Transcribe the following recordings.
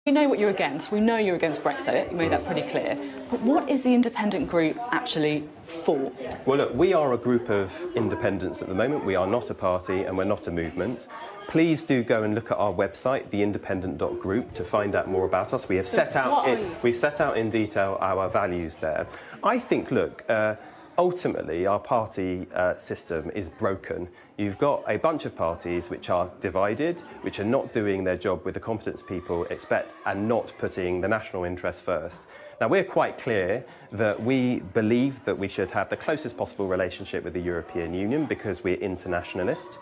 We know what you're against. We know you're against Brexit. You made that pretty clear. But what is the independent group actually for? Well, look, we are a group of independents at the moment. We are not a party and we're not a movement. Please do go and look at our website, theindependent.group, to find out more about us. We have set out in detail our values there. I think, look, ultimately, our party system is broken. You've got a bunch of parties which are divided, which are not doing their job with the competence people expect and not putting the national interest first. Now, we're quite clear that we believe that we should have the closest possible relationship with the European Union because we're internationalist.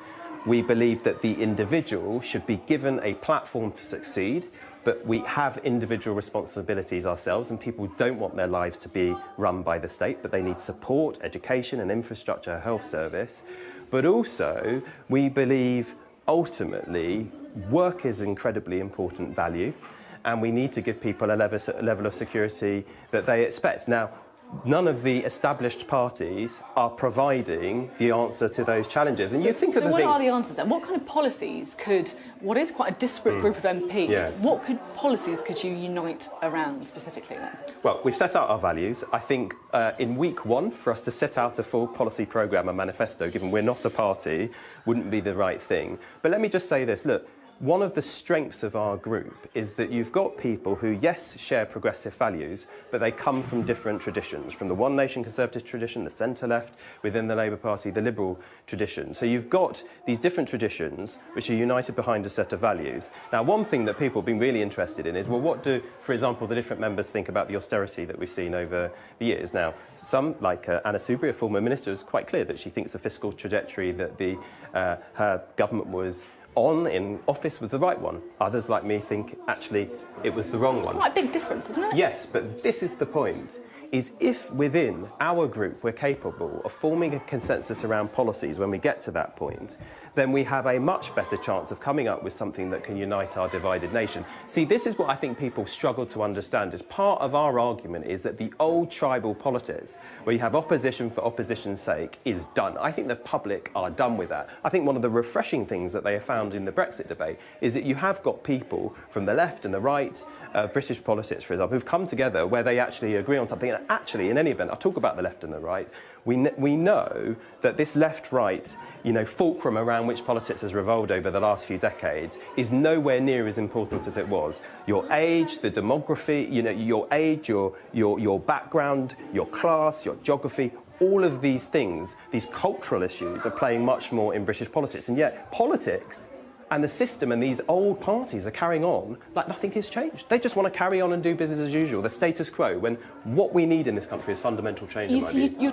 We believe that the individual should be given a platform to succeed, but we have individual responsibilities ourselves, and people don't want their lives to be run by the state, but they need support, education and infrastructure, health service. But also, we believe, ultimately, work is an incredibly important value, and we need to give people a level of security that they expect. Now, none of the established parties are providing the answer to those challenges. And So what are the answers then? What kind of policies what is quite a disparate group of MPs, yes. What policies could you unite around specifically then? Well, we've set out our values. I think in week one, for us to set out a full policy programme and manifesto, given we're not a party, wouldn't be the right thing. But let me just say this, look, one of the strengths of our group is that you've got people who, yes, share progressive values, but they come from different traditions, from the One Nation Conservative tradition, the centre-left, within the Labour Party, the Liberal tradition. So you've got these different traditions which are united behind a set of values. Now, one thing that people have been really interested in is, well, what do, for example, the different members think about the austerity that we've seen over the years? Now, some, like Anna Soubry, a former minister, is quite clear that she thinks the fiscal trajectory that her government was in office was the right one. Others, like me, think actually it was the wrong one. It's quite a big difference, isn't it? Yes, but this is the point, is if within our group we're capable of forming a consensus around policies when we get to that point, then we have a much better chance of coming up with something that can unite our divided nation. See, this is what I think people struggle to understand. As part of our argument is that the old tribal politics, where you have opposition for opposition's sake, is done. I think the public are done with that. I think one of the refreshing things that they have found in the Brexit debate is that you have got people from the left and the right, British politics, for example, who've come together where they actually agree on something. And actually, in any event, I'll talk about the left and the right. We know that this left-right, fulcrum around which politics has revolved over the last few decades is nowhere near as important as it was. Your age, the demography, your age, your background, your class, your geography, all of these things, these cultural issues are playing much more in British politics. And yet, politics and the system and these old parties are carrying on like nothing has changed. They just want to carry on and do business as usual, the status quo, when what we need in this country is fundamental change, in my view.